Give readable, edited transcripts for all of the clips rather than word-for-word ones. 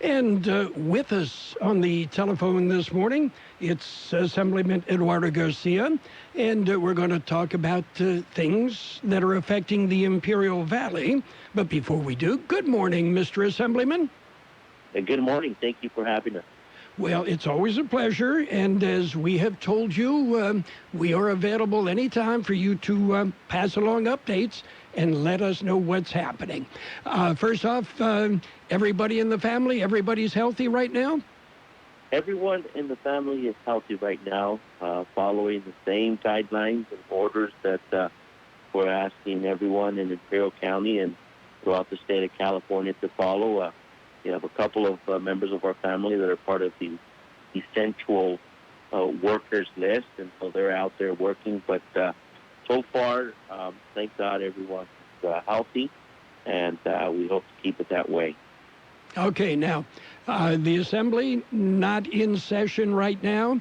And with us on the telephone this morning, it's Assemblyman Eduardo Garcia, and we're going to talk about things that are affecting the Imperial Valley. But before we do, good morning, Mr. Assemblyman. Good morning. Thank you for having us. Well, it's always a pleasure, and as we have told you, we are available anytime for you to pass along updates and let us know what's happening. First off, everybody in the family, everybody's healthy right now? Everyone in the family is healthy right now, following the same guidelines and orders that we're asking everyone in Imperial County and throughout the state of California to follow. We have a couple of members of our family that are part of the essential workers list, and so they're out there working. But so far, thank God everyone's healthy, and we hope to keep it that way. Okay, now, the Assembly not in session right now.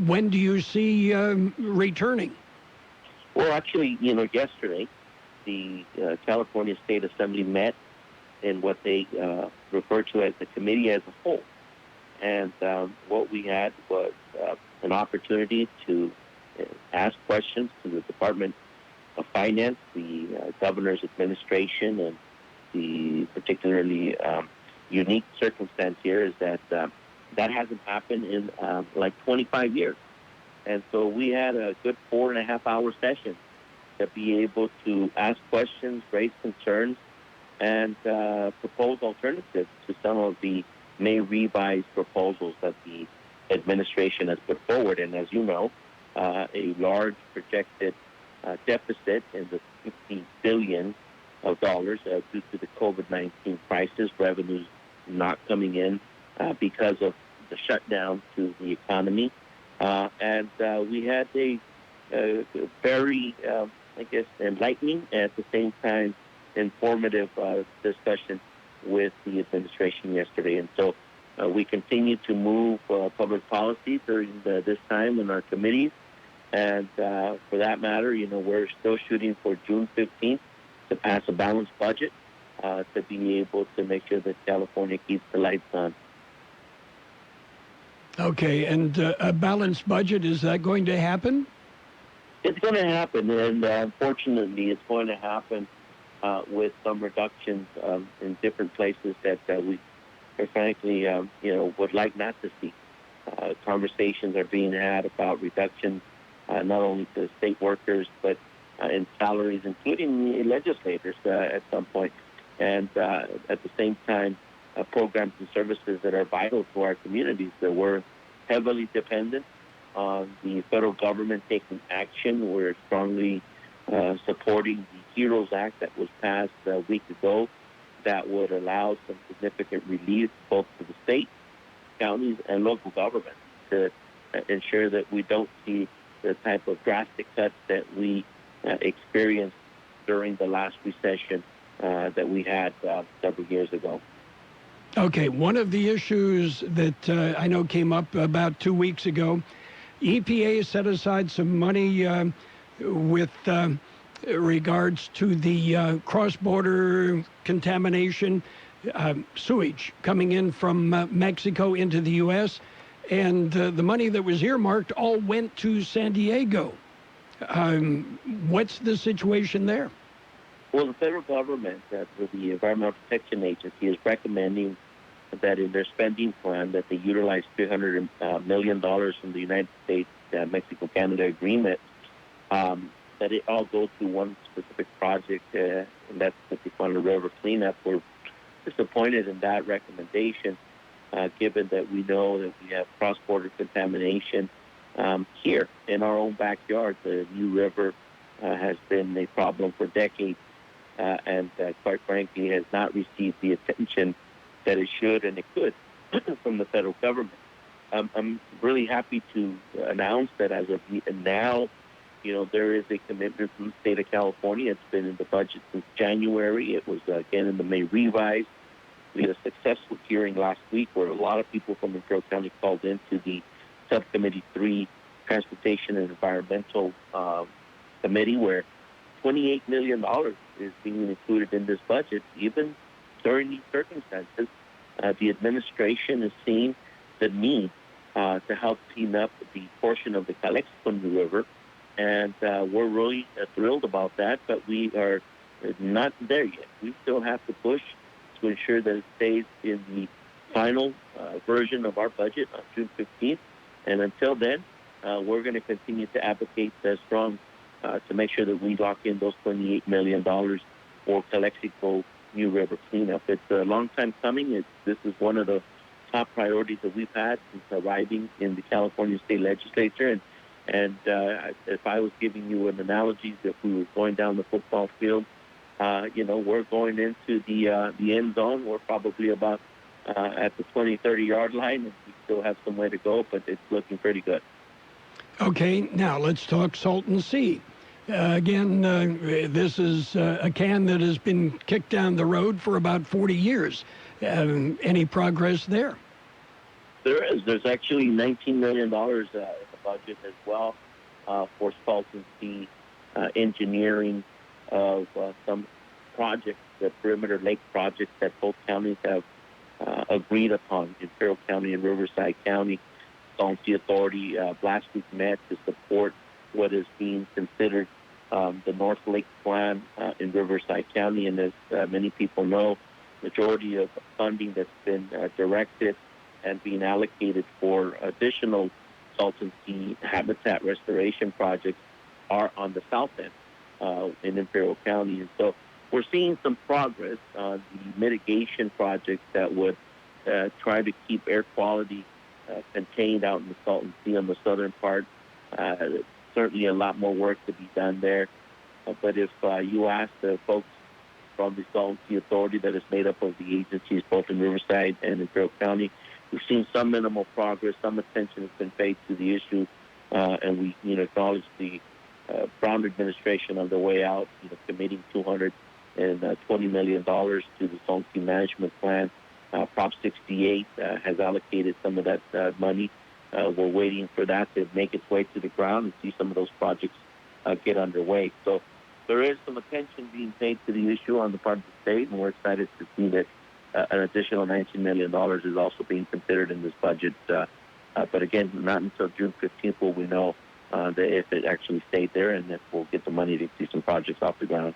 When do you see returning? Well, actually, yesterday, the California State Assembly met in what they refer to as the committee as a whole. And what we had was an opportunity to ask questions to the Department of Finance, the governor's administration, and the particularly unique circumstance here is that that hasn't happened in like 25 years. And so we had a good 4.5-hour session to be able to ask questions, raise concerns, and propose alternatives to some of the May revised proposals that the administration has put forward. And as you know, a large projected deficit in the $50 billion due to the COVID-19 crisis, revenues not coming in because of the shutdown to the economy. And we had a very, enlightening and at the same time informative discussion with the administration yesterday. And so we continue to move public policy during this time in our committees. And for that matter, we're still shooting for June 15th to pass a balanced budget to be able to make sure that California keeps the lights on. Okay, and a balanced budget, is that going to happen? It's going to happen, and unfortunately, it's going to happen with some reductions in different places that we, frankly, would like not to see. Conversations are being had about reductions not only to state workers, but in salaries, including the legislators at some point. And at the same time, programs and services that are vital to our communities that we're heavily dependent on the federal government taking action. We're strongly supporting the HEROES Act that was passed a week ago that would allow some significant relief both to the state, counties, and local governments to ensure that we don't see the type of drastic cuts that we experienced during the last recession that we had several years ago. Okay, one of the issues that I know came up about 2 weeks ago, EPA set aside some money with regards to the cross-border contamination, sewage coming in from Mexico into the U.S., and the money that was earmarked all went to San Diego. What's the situation there? Well, the federal government, through the Environmental Protection Agency, is recommending that in their spending plan that they utilize $300 million from the United States Mexico-Canada agreement, that it all goes to one specific project, and that's the Tijuana River cleanup. We're disappointed in that recommendation, given that we know that we have cross-border contamination here in our own backyard. The New River has been a problem for decades, and quite frankly has not received the attention that it should and it could from the federal government. I'm really happy to announce that as of now, there is a commitment from the state of California. It's been in the budget since January. It was again in the May revise. We had a successful hearing last week where a lot of people from Imperial County called into the Subcommittee 3 Transportation and Environmental Committee, where $28 million is being included in this budget, even during these circumstances, the administration is seeing the need to help clean up the portion of the Calexico River, and we're really thrilled about that, but we are not there yet. We still have to push to ensure that it stays in the final version of our budget on June 15th, and until then, we're going to continue to advocate strong to make sure that we lock in those $28 million for Calexico New River cleanup. It's a long time coming. This is one of the top priorities that we've had since arriving in the California State Legislature. And if I was giving you an analogy, if we were going down the football field, we're going into the end zone. We're probably about at the 20, 30-yard line, and we still have some way to go, but it's looking pretty good. Okay, now let's talk Salton Sea. Again, this is a can that has been kicked down the road for about 40 years. Any progress there? There is. There's actually $19 million in the budget as well for Salton Sea engineering of some projects, the perimeter lake projects that both counties have agreed upon, Imperial County and Riverside County. Salton Sea Authority last week met to support what is being considered the North Lake Plan in Riverside County. And as many people know, majority of funding that's been directed and being allocated for additional Salton Sea habitat restoration projects are on the south end in Imperial County. And so we're seeing some progress on the mitigation projects that would try to keep air quality contained out in the Salton Sea on the southern part. Certainly a lot more work to be done there. But if you ask the folks from the Salton Sea Authority that is made up of the agencies both in Riverside and Imperial County, we've seen some minimal progress. Some attention has been paid to the issue, and we acknowledge the Brown administration on the way out, committing $220 million to the Salton Sea Management Plan. Prop 68 has allocated some of that money. We're waiting for that to make its way to the ground and see some of those projects get underway. So there is some attention being paid to the issue on the part of the state, and we're excited to see that an additional $19 million is also being considered in this budget. But again, not until June 15th will we know that if it actually stayed there and if we'll get the money to see some projects off the ground.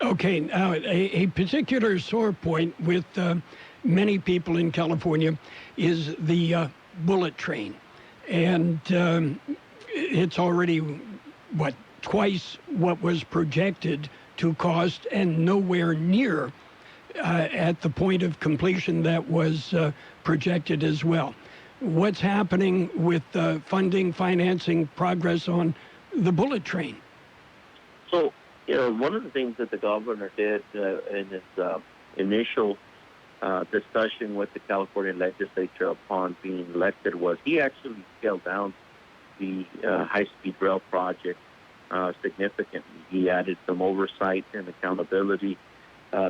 Okay, now a particular sore point with many people in California is the bullet train. And it's already, twice what was projected to cost and nowhere near at the point of completion that was projected as well. What's happening with funding, financing, progress on the bullet train? So, one of the things that the governor did in his initial discussion with the California legislature upon being elected was he actually scaled down the high-speed rail project significantly. He added some oversight and accountability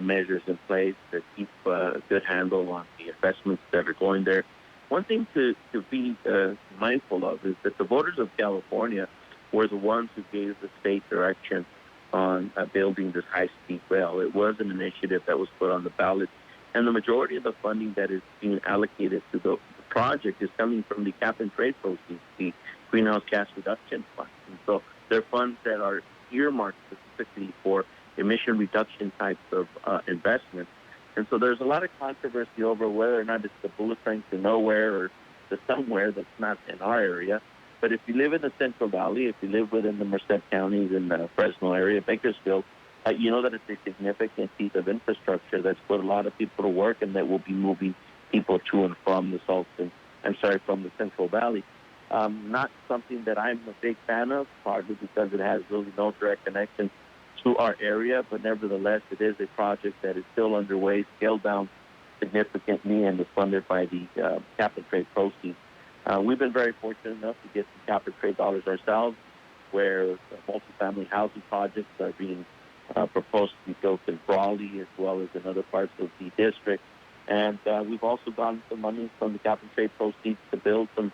measures in place to keep a good handle on the investments that are going there. One thing to be mindful of is that the voters of California were the ones who gave the state direction on building this high-speed rail. It was an initiative that was put on the ballot, and the majority of the funding that is being allocated to the project is coming from the cap-and-trade proceeds, the greenhouse gas reduction fund. And so they're funds that are earmarked specifically for emission reduction types of investments. And so there's a lot of controversy over whether or not it's the bullet train to nowhere or to somewhere that's not in our area. But if you live in the Central Valley, if you live within the Merced counties in the Fresno area, Bakersfield, you know that it's a significant piece of infrastructure that's put a lot of people to work and that will be moving people to and from from the Central Valley. Not something that I'm a big fan of, partly because it has really no direct connection to our area, but nevertheless, it is a project that is still underway, scaled down significantly, and is funded by the cap-and-trade proceeds. We've been very fortunate enough to get some cap-and-trade dollars ourselves, where multifamily housing projects are being proposed to be built in Raleigh as well as in other parts of the district. And we've also gotten some money from the cap-and-trade proceeds to build some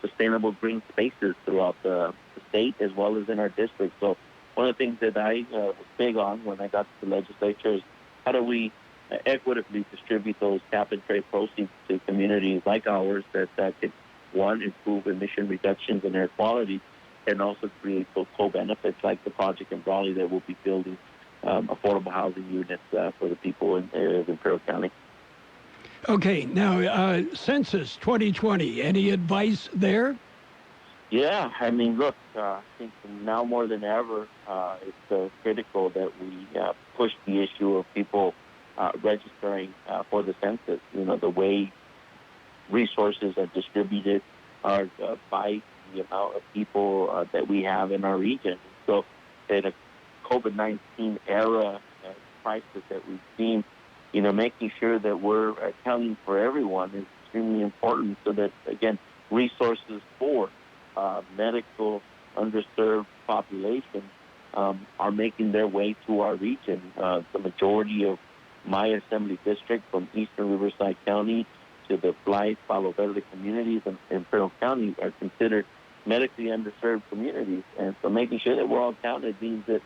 sustainable green spaces throughout the state as well as in our district. So one of the things that I was big on when I got to the legislature is how do we equitably distribute those cap-and-trade proceeds to communities like ours that could, one, improve emission reductions and air quality, and also create those co-benefits like the project in Brawley that will be building affordable housing units for the people in Imperial County. Okay, now Census 2020, any advice there? Yeah, I mean, look, I think now more than ever, it's critical that we push the issue of people registering for the census. You know, the way resources are distributed are by the amount of people that we have in our region. So in a COVID-19 era crisis that we've seen, you know, making sure that we're accounting for everyone is extremely important so that, again, resources for medical underserved population are making their way to our region. The majority of my assembly district from eastern Riverside County to the Blythe, Palo Verde communities in Imperial County are considered medically underserved communities. And so making sure that we're all counted means that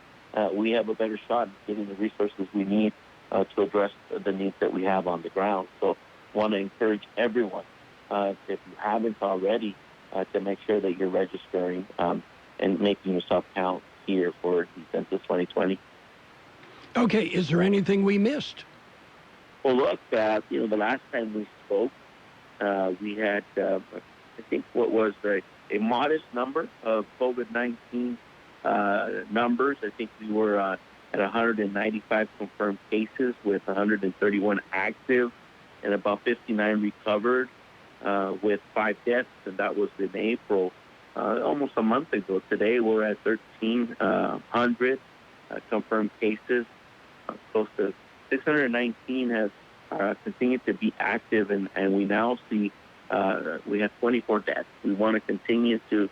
we have a better shot at getting the resources we need to address the needs that we have on the ground. So I want to encourage everyone, if you haven't already, to make sure that you're registering and making yourself count here for the Census 2020. Okay, is there anything we missed? Well, look, you know, the last time we spoke, we had, I think, what was a modest number of COVID-19 numbers. I think we were at 195 confirmed cases with 131 active and about 59 recovered with 5 deaths, and that was in April, almost a month ago. Today we're at 1,300 confirmed cases. Close to 619 has continued to be active, and we now see we have 24 deaths. We want to continue to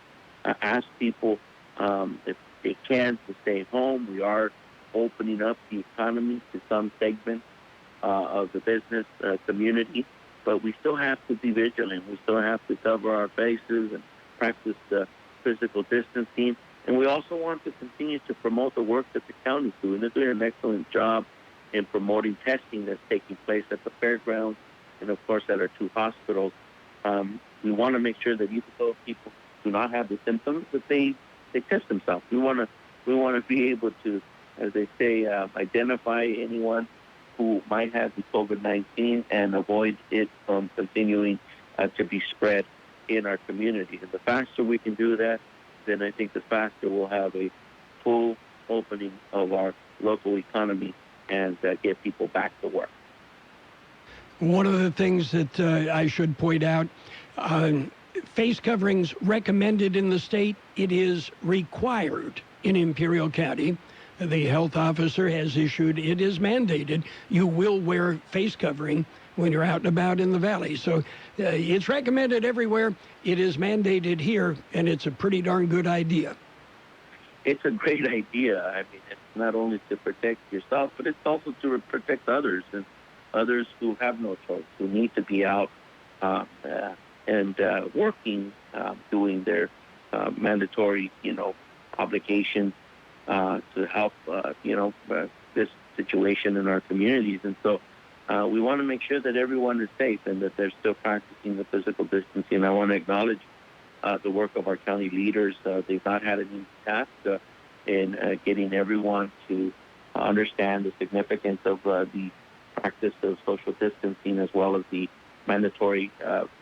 ask people if they can to stay home. We are opening up the economy to some segments of the business community, but we still have to be vigilant. We still have to cover our faces and practice physical distancing. And we also want to continue to promote the work that the county's doing. They're doing an excellent job in promoting testing that's taking place at the fairgrounds and, of course, at our 2 hospitals. We want to make sure that even though people do not have the symptoms, that they test themselves. We want to be able to, as they say, identify anyone who might have the COVID-19 and avoid it from continuing to be spread in our community. And the faster we can do that, then I think the faster we'll have a full opening of our local economy and get people back to work. One of the things that I should point out, face coverings recommended in the state. It is required in Imperial County. The health officer has issued, it is mandated, you will wear face covering when you're out and about in the valley. So it's recommended everywhere. It is mandated here, and it's a pretty darn good idea. It's a great idea. I mean, it's not only to protect yourself, but it's also to protect others, and others who have no choice, who need to be out and working, doing their mandatory, obligations to help, this situation in our communities. And so we want to make sure that everyone is safe and that they're still practicing the physical distancing. I want to acknowledge the work of our county leaders. They've not had an easy task in getting everyone to understand the significance of the practice of social distancing as well as the mandatory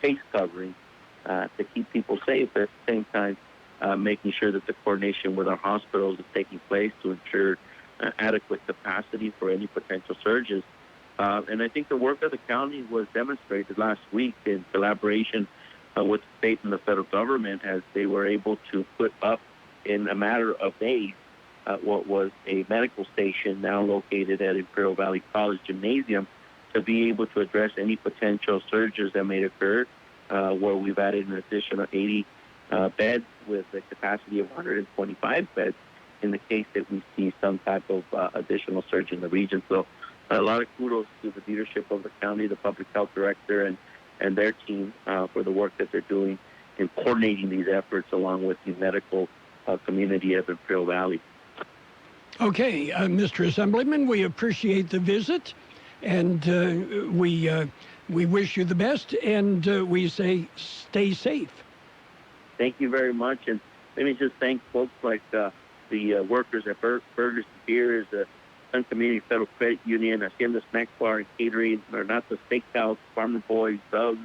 face covering to keep people safe. At the same time, making sure that the coordination with our hospitals is taking place to ensure adequate capacity for any potential surges. And I think the work of the county was demonstrated last week in collaboration with the state and the federal government as they were able to put up in a matter of days what was a medical station now located at Imperial Valley College Gymnasium to be able to address any potential surges that may occur, where we've added an additional 80 beds with a capacity of 125 beds in the case that we see some type of additional surge in the region. So a lot of kudos to the leadership of the county, the public health director, and their team for the work that they're doing in coordinating these efforts along with the medical community of Imperial Valley. Okay, Mr. Assemblyman, we appreciate the visit. And we wish you the best, and we say stay safe. Thank you very much. And let me just thank folks like the workers at Burgers and Beers, the Sun Community Federal Credit Union, Hacienda Snack Bar and Catering, Renata Steakhouse, Farmer Boys, Subs,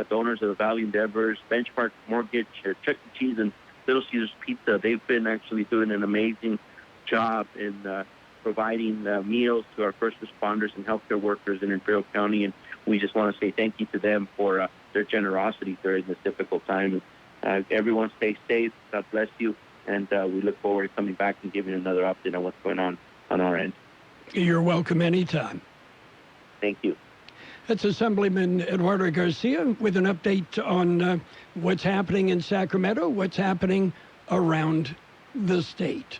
donors of the Valley Endeavors, Benchmark Mortgage, Chuck E. Cheese, and Little Caesars Pizza. They've been actually doing an amazing job in providing meals to our first responders and healthcare workers in Imperial County, and we just want to say thank you to them for their generosity during this difficult time. Everyone stay safe. God bless you, and we look forward to coming back and giving you another update on what's going on our end. You're welcome anytime. Thank you. That's Assemblyman Eduardo Garcia with an update on what's happening in Sacramento, what's happening around the state.